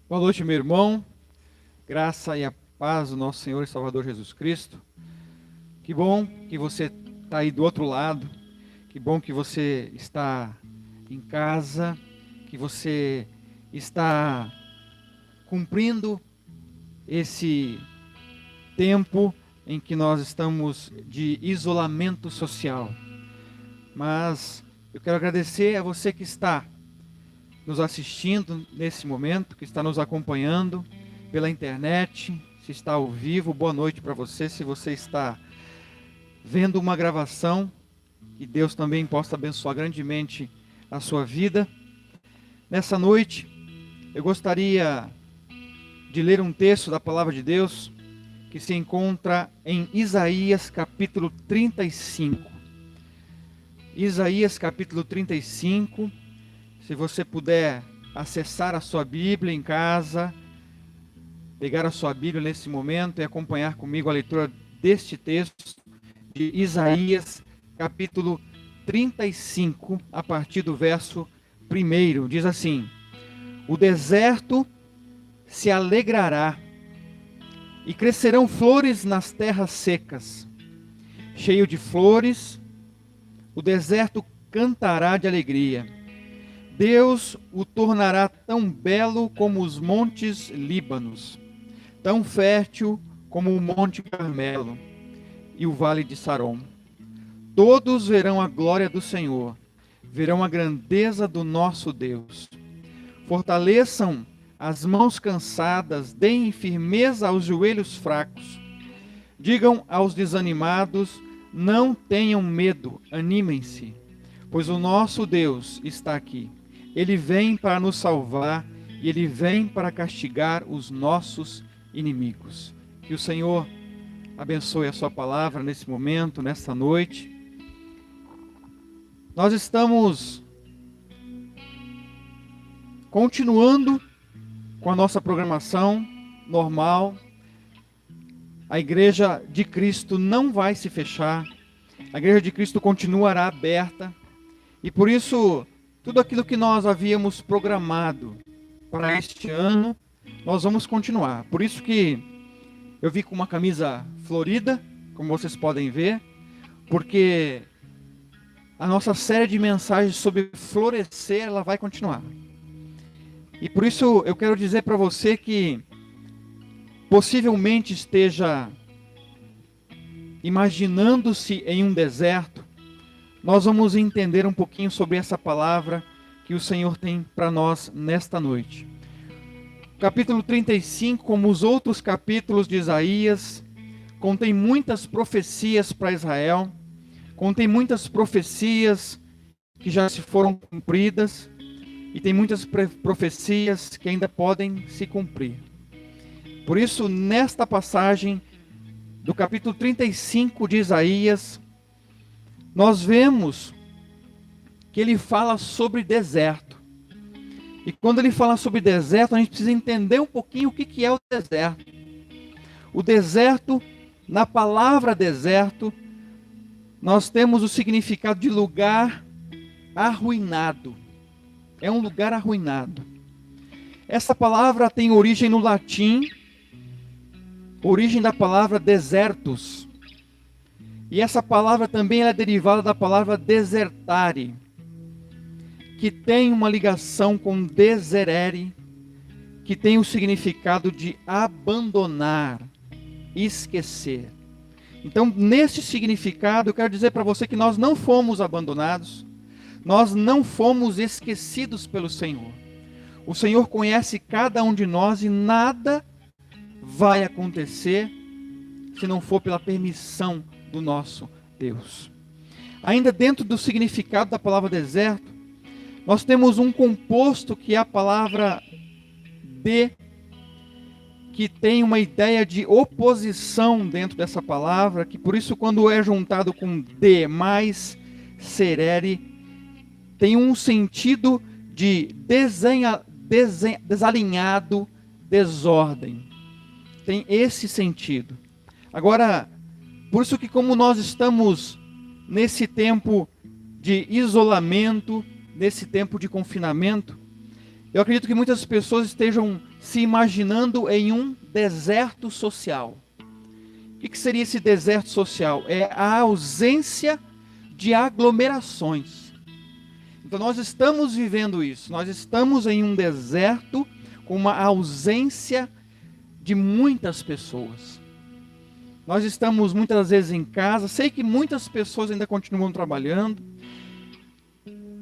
Boa noite, meu irmão. Graça e a paz do nosso Senhor e Salvador Jesus Cristo. Que bom que você está aí do outro lado. Que bom que você está em casa, que você está cumprindo esse tempo em que nós estamos de isolamento social. Mas eu quero agradecer a você que está nos assistindo nesse momento, que está nos acompanhando pela internet, se está ao vivo, boa noite para você. Se você está vendo uma gravação, que Deus também possa abençoar grandemente a sua vida. Nessa noite, eu gostaria de ler um texto da palavra de Deus que se encontra em Isaías capítulo 35. Isaías capítulo 35. Se você puder acessar a sua Bíblia em casa, pegar a sua Bíblia nesse momento e acompanhar comigo a leitura deste texto de Isaías, capítulo 35, a partir do verso 1. Diz assim: O deserto se alegrará e crescerão flores nas terras secas. Cheio de flores, o deserto cantará de alegria. Deus o tornará tão belo como os montes Líbanos, tão fértil como o monte Carmelo e o vale de Saron. Todos verão a glória do Senhor, verão a grandeza do nosso Deus. Fortaleçam as mãos cansadas, deem firmeza aos joelhos fracos. Digam aos desanimados: não tenham medo, animem-se, pois o nosso Deus está aqui. Ele vem para nos salvar e Ele vem para castigar os nossos inimigos. Que o Senhor abençoe a sua palavra nesse momento, nesta noite. Nós estamos continuando com a nossa programação normal. A Igreja de Cristo não vai se fechar. A Igreja de Cristo continuará aberta. E por isso, tudo aquilo que nós havíamos programado para este ano, nós vamos continuar. Por isso que eu vim com uma camisa florida, como vocês podem ver, porque a nossa série de mensagens sobre florescer, ela vai continuar. E por isso eu quero dizer para você que possivelmente esteja imaginando-se em um deserto. Nós vamos entender um pouquinho sobre essa palavra que o Senhor tem para nós nesta noite. Capítulo 35, como os outros capítulos de Isaías, contém muitas profecias para Israel, contém muitas profecias que já se foram cumpridas, e tem muitas profecias que ainda podem se cumprir. Por isso, nesta passagem do capítulo 35 de Isaías, nós vemos que ele fala sobre deserto. E quando ele fala sobre deserto, a gente precisa entender um pouquinho o que é o deserto. O deserto, na palavra deserto, nós temos o significado de lugar arruinado. É um lugar arruinado. Essa palavra tem origem no latim, origem da palavra desertus. E essa palavra também é derivada da palavra desertare, que tem uma ligação com deserere, que tem o significado de abandonar, esquecer. Então, nesse significado, eu quero dizer para você que nós não fomos abandonados, nós não fomos esquecidos pelo Senhor. O Senhor conhece cada um de nós e nada vai acontecer se não for pela permissão do nosso Deus. Ainda dentro do significado da palavra deserto, nós temos um composto que é a palavra de, que tem uma ideia de oposição dentro dessa palavra, que por isso quando é juntado com de mais serere, tem um sentido de desalinhado, desordem. Tem esse sentido. Agora, por isso que como nós estamos nesse tempo de isolamento, nesse tempo de confinamento, eu acredito que muitas pessoas estejam se imaginando em um deserto social. O que seria esse deserto social? É a ausência de aglomerações. Então nós estamos vivendo isso. Nós estamos em um deserto com uma ausência de muitas pessoas. Nós estamos muitas vezes em casa. Sei que muitas pessoas ainda continuam trabalhando.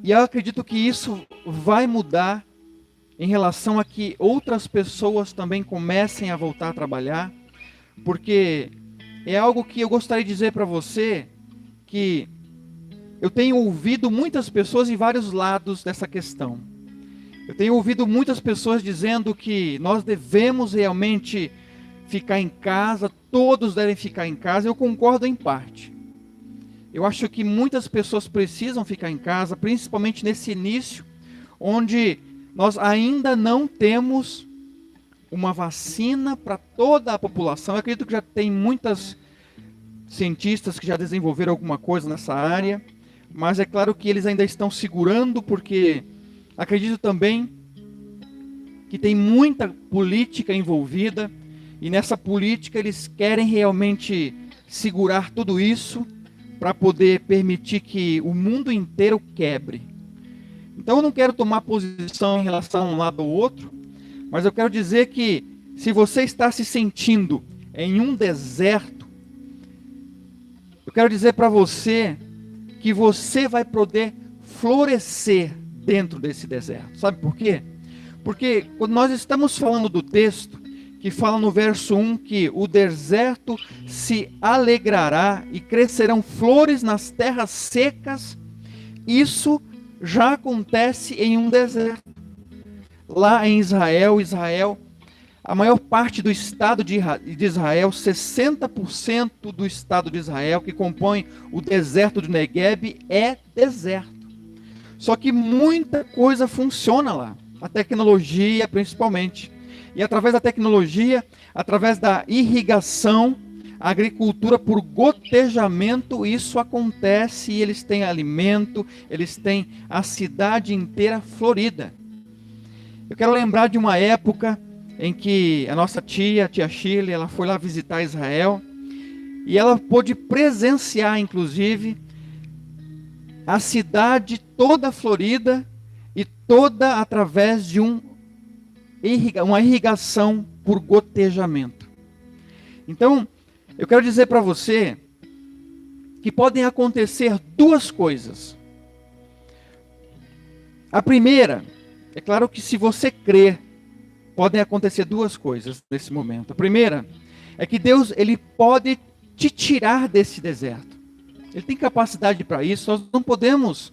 E eu acredito que isso vai mudar em relação a que outras pessoas também comecem a voltar a trabalhar. Porque é algo que eu gostaria de dizer para você, que eu tenho ouvido muitas pessoas em vários lados dessa questão. Eu tenho ouvido muitas pessoas dizendo que nós devemos realmente ficar em casa, todos devem ficar em casa. Eu concordo em parte. Eu acho que muitas pessoas precisam ficar em casa, principalmente nesse início, onde nós ainda não temos uma vacina para toda a população. Eu acredito que já tem muitos cientistas que já desenvolveram alguma coisa nessa área, mas é claro que eles ainda estão segurando, porque acredito também que tem muita política envolvida, e nessa política eles querem realmente segurar tudo isso para poder permitir que o mundo inteiro quebre. Então eu não quero tomar posição em relação a um lado ou outro, mas eu quero dizer que se você está se sentindo em um deserto, eu quero dizer para você que você vai poder florescer dentro desse deserto. Sabe por quê? Porque quando nós estamos falando do texto, que fala no verso 1 que o deserto se alegrará e crescerão flores nas terras secas, isso já acontece em um deserto. Lá em Israel, a maior parte do estado de Israel, 60% do estado de Israel, que compõe o deserto do Negueb, é deserto. Só que muita coisa funciona lá, a tecnologia principalmente. E através da tecnologia, através da irrigação, a agricultura por gotejamento, isso acontece e eles têm alimento, eles têm a cidade inteira florida. Eu quero lembrar de uma época em que a nossa tia Shirley, ela foi lá visitar Israel e ela pôde presenciar, inclusive, a cidade toda florida e toda através de uma irrigação por gotejamento. Então, eu quero dizer para você que podem acontecer duas coisas. A primeira, é claro que se você crer, podem acontecer duas coisas nesse momento. A primeira é que Deus, ele pode te tirar desse deserto. Ele tem capacidade para isso. Nós não podemos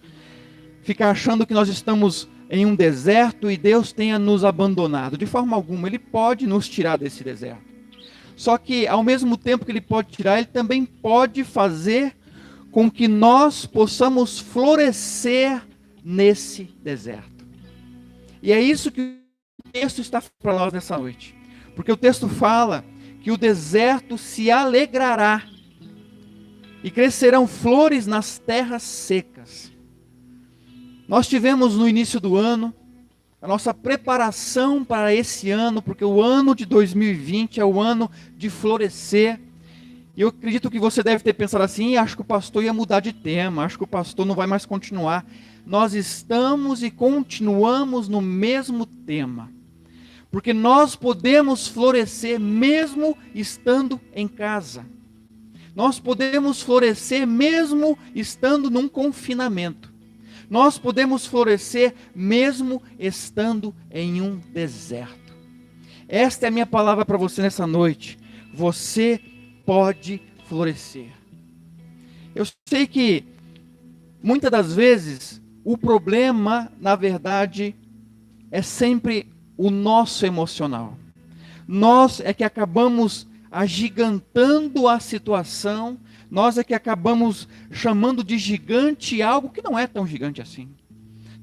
ficar achando que nós estamos em um deserto e Deus tenha nos abandonado. De forma alguma, Ele pode nos tirar desse deserto. Só que, ao mesmo tempo que Ele pode tirar, Ele também pode fazer com que nós possamos florescer nesse deserto. E é isso que o texto está para nós nessa noite. Porque o texto fala que o deserto se alegrará e crescerão flores nas terras secas. Nós tivemos no início do ano a nossa preparação para esse ano, porque o ano de 2020 é o ano de florescer. E eu acredito que você deve ter pensado assim, acho que o pastor ia mudar de tema, acho que o pastor não vai mais continuar. Nós estamos e continuamos no mesmo tema. Porque nós podemos florescer mesmo estando em casa. Nós podemos florescer mesmo estando num confinamento. Nós podemos florescer mesmo estando em um deserto. Esta é a minha palavra para você nessa noite. Você pode florescer. Eu sei que muitas das vezes o problema, na verdade, é sempre o nosso emocional. Nós é que acabamos agigantando a situação, nós é que acabamos chamando de gigante algo que não é tão gigante assim.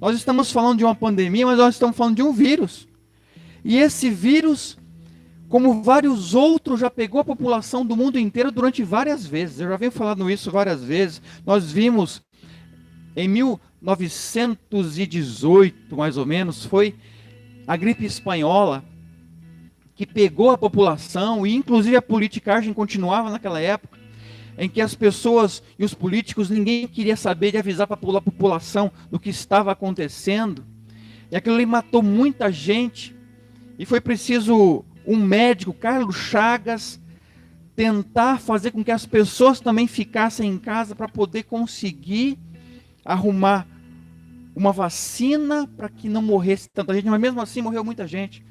Nós estamos falando de uma pandemia, mas nós estamos falando de um vírus. E esse vírus, como vários outros, já pegou a população do mundo inteiro durante várias vezes. Eu já venho falando isso várias vezes. Nós vimos em 1918, mais ou menos, foi a gripe espanhola, que pegou a população, e inclusive a politicagem continuava naquela época, em que as pessoas e os políticos, ninguém queria saber de avisar para a população do que estava acontecendo. E aquilo ali matou muita gente. E foi preciso um médico, Carlos Chagas, tentar fazer com que as pessoas também ficassem em casa para poder conseguir arrumar uma vacina para que não morresse tanta gente, mas mesmo assim morreu muita gente.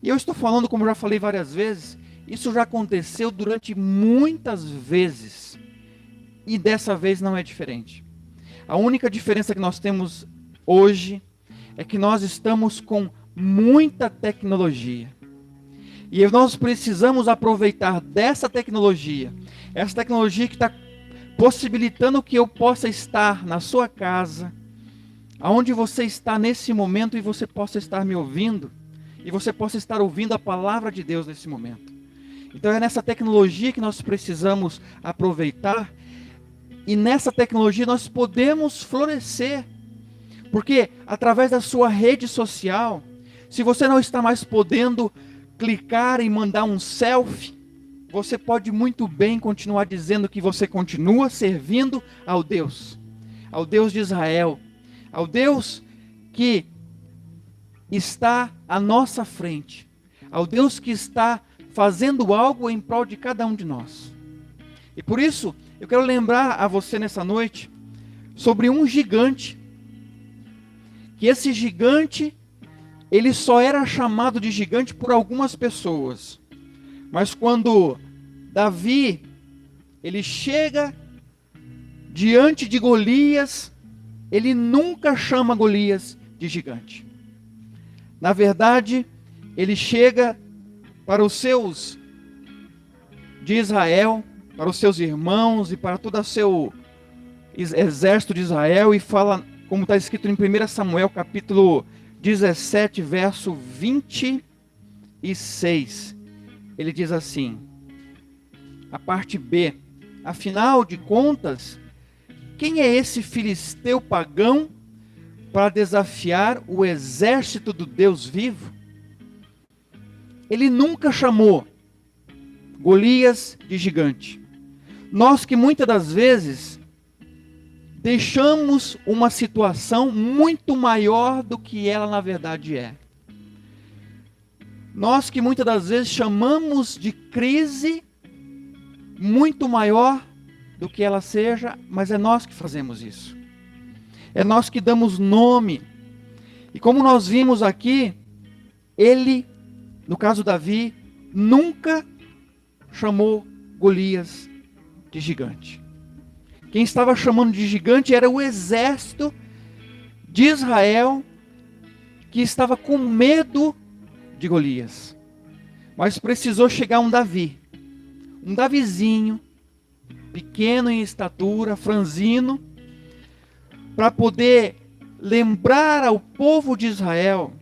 E eu estou falando, como eu já falei várias vezes, isso já aconteceu durante muitas vezes. E dessa vez não é diferente. A única diferença que nós temos hoje é que nós estamos com muita tecnologia. E nós precisamos aproveitar dessa tecnologia. Essa tecnologia que está possibilitando que eu possa estar na sua casa, aonde você está nesse momento, e você possa estar me ouvindo, e você possa estar ouvindo a palavra de Deus nesse momento. Então é nessa tecnologia que nós precisamos aproveitar, e nessa tecnologia nós podemos florescer, porque através da sua rede social, se você não está mais podendo clicar e mandar um selfie, você pode muito bem continuar dizendo que você continua servindo ao Deus de Israel, ao Deus que está à nossa frente, ao Deus que está fazendo algo em prol de cada um de nós. E por isso, eu quero lembrar a você nessa noite sobre um gigante, que esse gigante, ele só era chamado de gigante por algumas pessoas. Mas quando Davi, ele chega diante de Golias, ele nunca chama Golias de gigante. Na verdade, ele chega para os seus de Israel, para os seus irmãos e para todo o seu exército de Israel, e fala, como está escrito em 1 Samuel capítulo 17, verso 26. Ele diz assim, a parte B: afinal de contas, quem é esse filisteu pagão para desafiar o exército do Deus vivo? Ele nunca chamou Golias de gigante. Nós que muitas das vezes deixamos uma situação muito maior do que ela na verdade é. Nós que muitas das vezes chamamos de crise muito maior do que ela seja, mas é nós que fazemos isso. É nós que damos nome. E como nós vimos aqui, ele, no caso Davi, nunca chamou Golias de gigante. Quem estava chamando de gigante era o exército de Israel, que estava com medo de Golias. Mas precisou chegar um Davizinho, pequeno em estatura, franzino, para poder lembrar ao povo de Israel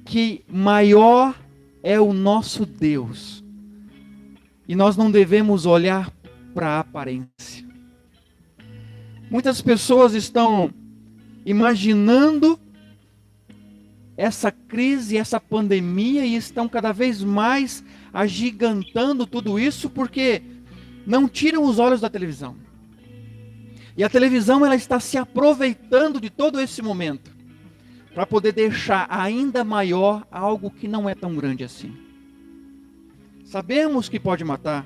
que maior é o nosso Deus. E nós não devemos olhar para a aparência. Muitas pessoas estão imaginando essa crise, essa pandemia, e estão cada vez mais agigantando tudo isso, porque não tiram os olhos da televisão. E a televisão, ela está se aproveitando de todo esse momento para poder deixar ainda maior algo que não é tão grande assim. Sabemos que pode matar,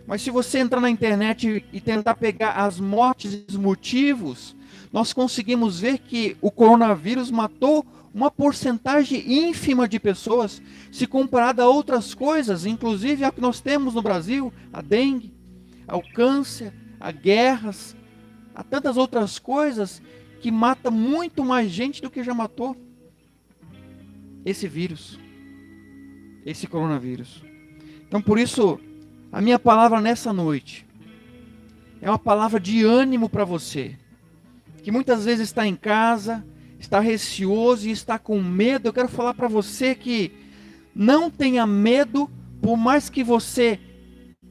mas se você entrar na internet e tentar pegar as mortes e os motivos, nós conseguimos ver que o coronavírus matou uma porcentagem ínfima de pessoas, se comparada a outras coisas, inclusive a que nós temos no Brasil, a dengue, ao câncer, a guerras, a tantas outras coisas que matam muito mais gente do que já matou esse vírus, esse coronavírus. Então, por isso, a minha palavra nessa noite é uma palavra de ânimo para você, que muitas vezes está em casa, está receoso e está com medo. Eu quero falar para você que não tenha medo, por mais que você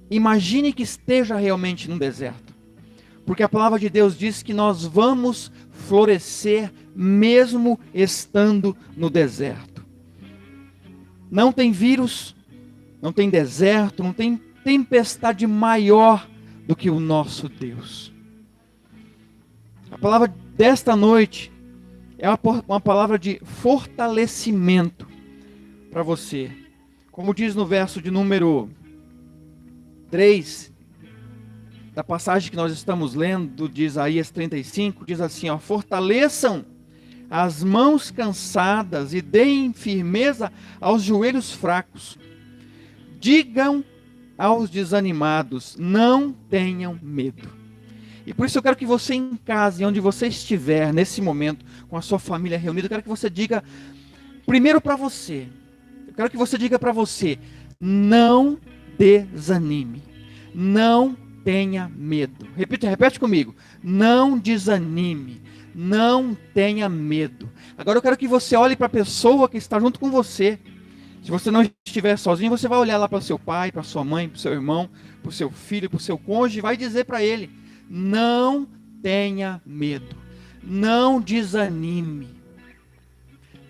imagine que esteja realmente no deserto. Porque a palavra de Deus diz que nós vamos florescer mesmo estando no deserto. Não tem vírus, não tem deserto, não tem tempestade maior do que o nosso Deus. A palavra desta noite é uma palavra de fortalecimento para você. Como diz no verso de número 3, da passagem que nós estamos lendo, de Isaías 35, diz assim, ó: fortaleçam as mãos cansadas e deem firmeza aos joelhos fracos. Digam aos desanimados, não tenham medo. E por isso eu quero que você em casa, onde você estiver, nesse momento, com a sua família reunida, eu quero que você diga, primeiro para você, eu quero que você diga para você, não desanime, não tenha medo. Repete comigo, não desanime, não tenha medo. Agora eu quero que você olhe para a pessoa que está junto com você. Se você não estiver sozinho, você vai olhar lá para o seu pai, para sua mãe, para o seu irmão, para o seu filho, para o seu cônjuge, e vai dizer para ele, não tenha medo, não desanime,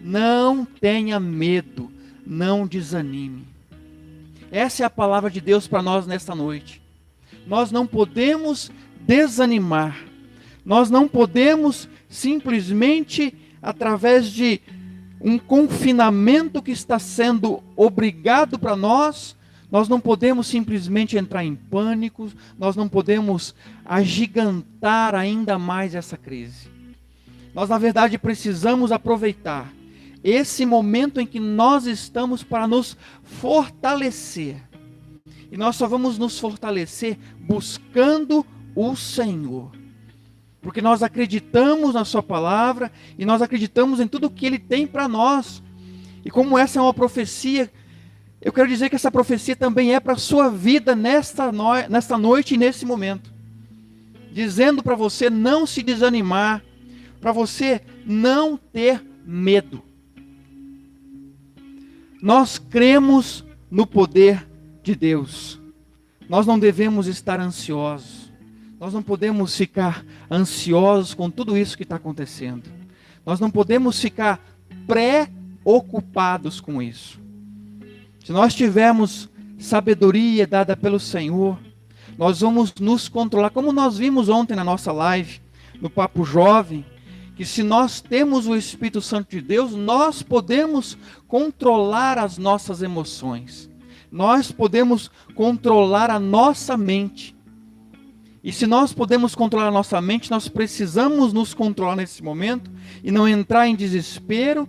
não tenha medo, não desanime. Essa é a palavra de Deus para nós nesta noite. Nós não podemos desanimar, nós não podemos simplesmente, através de um confinamento que está sendo obrigado para nós não podemos simplesmente entrar em pânico, nós não podemos agigantar ainda mais essa crise. Nós, na verdade, precisamos aproveitar esse momento em que nós estamos para nos fortalecer. E nós só vamos nos fortalecer buscando o Senhor. Porque nós acreditamos na sua palavra e nós acreditamos em tudo que Ele tem para nós. E como essa é uma profecia, eu quero dizer que essa profecia também é para a sua vida nesta noite e nesse momento. Dizendo para você não se desanimar, para você não ter medo. Nós cremos no poder de Deus. Nós não devemos estar ansiosos. Nós não podemos ficar ansiosos com tudo isso que está acontecendo. Nós não podemos ficar preocupados com isso. Se nós tivermos sabedoria dada pelo Senhor, nós vamos nos controlar. Como nós vimos ontem na nossa live, no Papo Jovem, que se nós temos o Espírito Santo de Deus, nós podemos controlar as nossas emoções. Nós podemos controlar a nossa mente. E se nós podemos controlar a nossa mente, nós precisamos nos controlar nesse momento e não entrar em desespero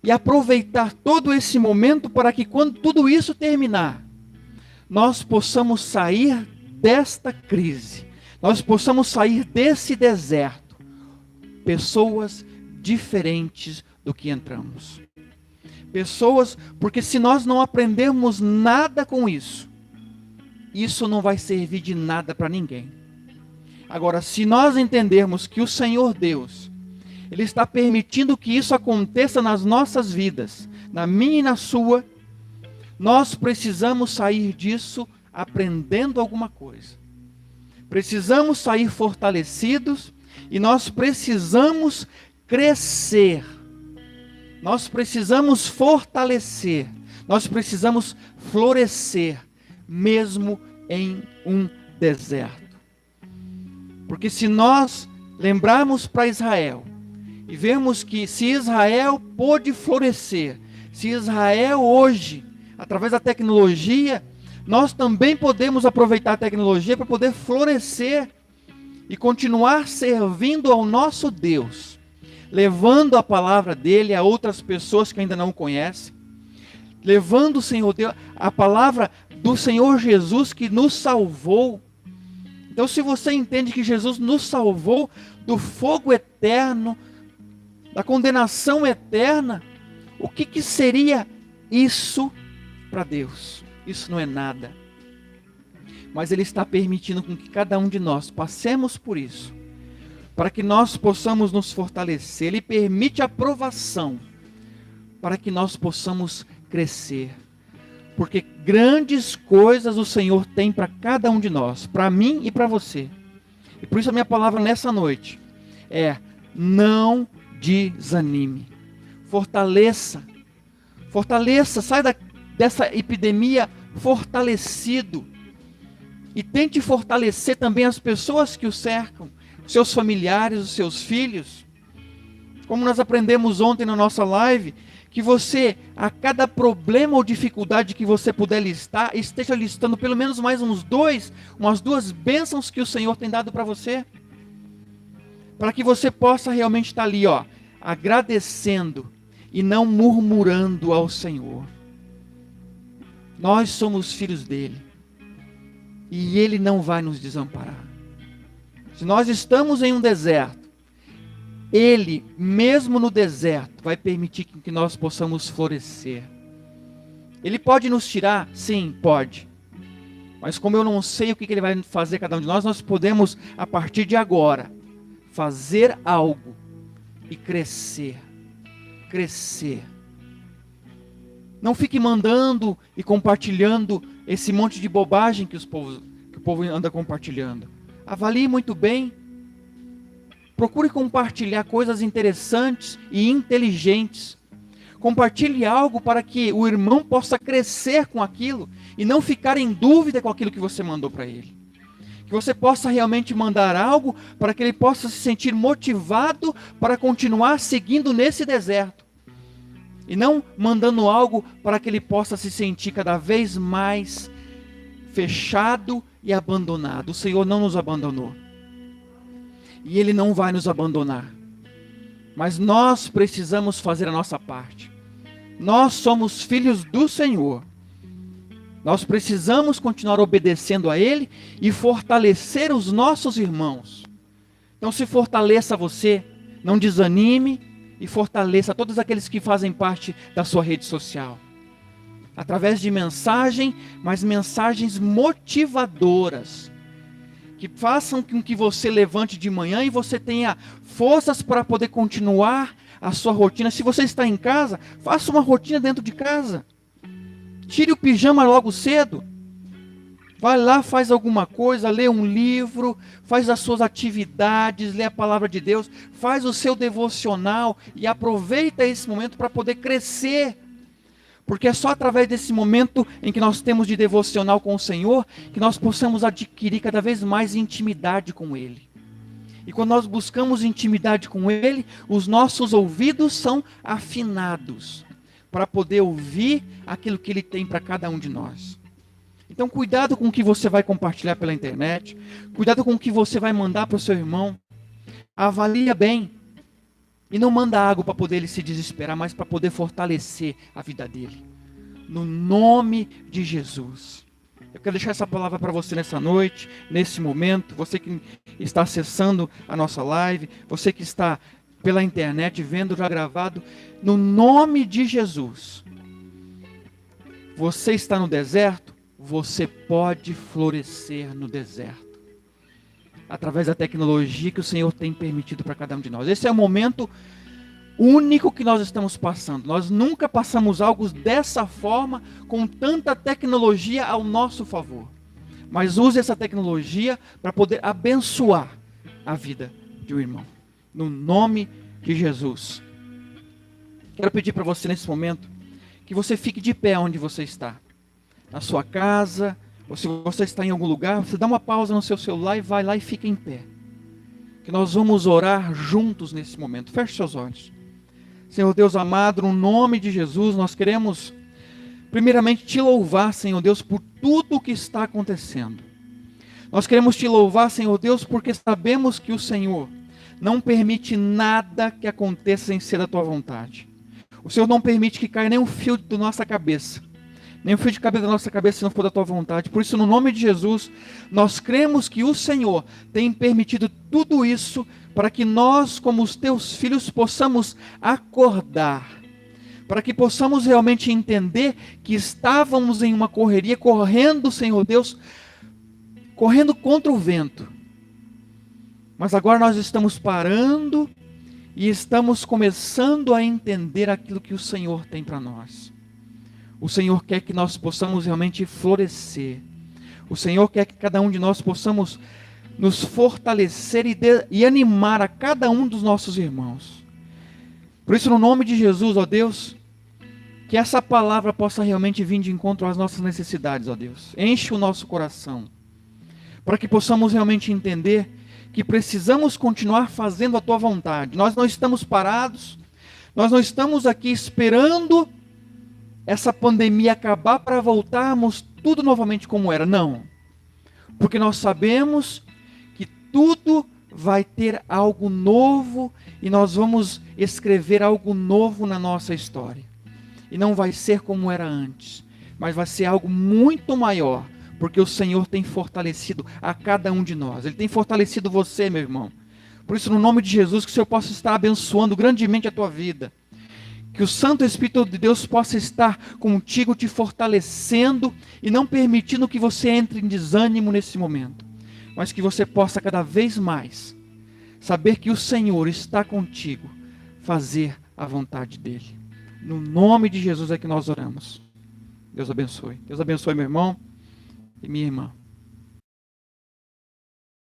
e aproveitar todo esse momento para que quando tudo isso terminar, nós possamos sair desta crise, nós possamos sair desse deserto, pessoas diferentes do que entramos. Pessoas, porque se nós não aprendermos nada com isso, isso não vai servir de nada para ninguém. Agora, se nós entendermos que o Senhor Deus, Ele está permitindo que isso aconteça nas nossas vidas, na minha e na sua, nós precisamos sair disso aprendendo alguma coisa. Precisamos sair fortalecidos e nós precisamos crescer. Nós precisamos fortalecer. Nós precisamos florescer, mesmo em um deserto. Porque se nós lembrarmos para Israel e vemos que se Israel pôde florescer, se Israel hoje, através da tecnologia, nós também podemos aproveitar a tecnologia para poder florescer e continuar servindo ao nosso Deus, levando a palavra dele a outras pessoas que ainda não o conhecem, levando o Senhor Deus, a palavra do Senhor Jesus que nos salvou. Então, se você entende que Jesus nos salvou do fogo eterno, da condenação eterna, o que seria isso para Deus? Isso não é nada. Mas Ele está permitindo com que cada um de nós passemos por isso, para que nós possamos nos fortalecer. Ele permite a provação, para que nós possamos crescer. Porque grandes coisas o Senhor tem para cada um de nós, para mim e para você. E por isso a minha palavra nessa noite é: não desanime. Fortaleça Fortaleça, sai dessa epidemia fortalecido. E tente fortalecer também as pessoas que o cercam, os seus familiares, os seus filhos. Como nós aprendemos ontem na nossa live, que você, a cada problema ou dificuldade que você puder listar, esteja listando pelo menos mais umas duas bênçãos que o Senhor tem dado para você. Para que você possa realmente estar ali, agradecendo e não murmurando ao Senhor. Nós somos filhos dele. E ele não vai nos desamparar. Se nós estamos em um deserto, ele, mesmo no deserto, vai permitir que nós possamos florescer. Ele pode nos tirar? Sim, pode. Mas como eu não sei o que ele vai fazer cada um de nós podemos, a partir de agora, fazer algo e crescer. Crescer. Não fique mandando e compartilhando esse monte de bobagem que o povo anda compartilhando. Avalie muito bem. Procure compartilhar coisas interessantes e inteligentes. Compartilhe algo para que o irmão possa crescer com aquilo e não ficar em dúvida com aquilo que você mandou para ele. Que você possa realmente mandar algo para que ele possa se sentir motivado para continuar seguindo nesse deserto. E não mandando algo para que ele possa se sentir cada vez mais fechado e abandonado. O Senhor não nos abandonou. E Ele não vai nos abandonar. Mas nós precisamos fazer a nossa parte. Nós somos filhos do Senhor. Nós precisamos continuar obedecendo a Ele e fortalecer os nossos irmãos. Então se fortaleça você, não desanime e fortaleça todos aqueles que fazem parte da sua rede social. Através de mensagem, mas mensagens motivadoras. Que façam com que você levante de manhã e você tenha forças para poder continuar a sua rotina. Se você está em casa, faça uma rotina dentro de casa. Tire o pijama logo cedo. Vai lá, faz alguma coisa, lê um livro, faz as suas atividades, lê a palavra de Deus, faz o seu devocional e aproveita esse momento para poder crescer. Porque é só através desse momento em que nós temos de devocional com o Senhor, que nós possamos adquirir cada vez mais intimidade com Ele. E quando nós buscamos intimidade com Ele, os nossos ouvidos são afinados, para poder ouvir aquilo que Ele tem para cada um de nós. Então cuidado com o que você vai compartilhar pela internet, cuidado com o que você vai mandar para o seu irmão, avalia bem. E não manda água para poder ele se desesperar, mas para poder fortalecer a vida dele. No nome de Jesus. Eu quero deixar essa palavra para você nessa noite, nesse momento. Você que está acessando a nossa live, você que está pela internet vendo já gravado. No nome de Jesus. Você está no deserto, você pode florescer no deserto. Através da tecnologia que o Senhor tem permitido para cada um de nós. Esse é o momento único que nós estamos passando. Nós nunca passamos algo dessa forma, com tanta tecnologia ao nosso favor. Mas use essa tecnologia para poder abençoar a vida de um irmão. No nome de Jesus. Quero pedir para você nesse momento, que você fique de pé onde você está. Na sua casa, ou se você está em algum lugar, você dá uma pausa no seu celular e vai lá e fica em pé. Que nós vamos orar juntos nesse momento. Feche seus olhos. Senhor Deus amado, no nome de Jesus, nós queremos primeiramente te louvar, Senhor Deus, por tudo o que está acontecendo. Nós queremos te louvar, Senhor Deus, porque sabemos que o Senhor não permite nada que aconteça sem ser da tua vontade. O Senhor não permite que caia nem um fio da nossa cabeça. Nem o fio de cabelo da nossa cabeça se não for da tua vontade. Por isso, no nome de Jesus, nós cremos que o Senhor tem permitido tudo isso para que nós, como os teus filhos, possamos acordar. Para que possamos realmente entender que estávamos em uma correria, correndo, Senhor Deus, correndo contra o vento. Mas agora nós estamos parando e estamos começando a entender aquilo que o Senhor tem para nós. O Senhor quer que nós possamos realmente florescer. O Senhor quer que cada um de nós possamos nos fortalecer e animar a cada um dos nossos irmãos. Por isso, no nome de Jesus, ó Deus, Que essa palavra possa realmente vir de encontro às nossas necessidades, ó Deus. Enche o nosso coração, para que possamos realmente entender que precisamos continuar fazendo a Tua vontade. Nós não estamos parados, nós não estamos aqui esperando essa pandemia acabar para voltarmos tudo novamente como era. Não. Porque nós sabemos que tudo vai ter algo novo e nós vamos escrever algo novo na nossa história. E não vai ser como era antes, mas vai ser algo muito maior, porque o Senhor tem fortalecido a cada um de nós. Ele tem fortalecido você, meu irmão. Por isso, no nome de Jesus, que o Senhor possa estar abençoando grandemente a tua vida. Que o Santo Espírito de Deus possa estar contigo, te fortalecendo e não permitindo que você entre em desânimo nesse momento. Mas que você possa cada vez mais saber que o Senhor está contigo, fazer a vontade dEle. No nome de Jesus é que nós oramos. Deus abençoe. Deus abençoe meu irmão e minha irmã.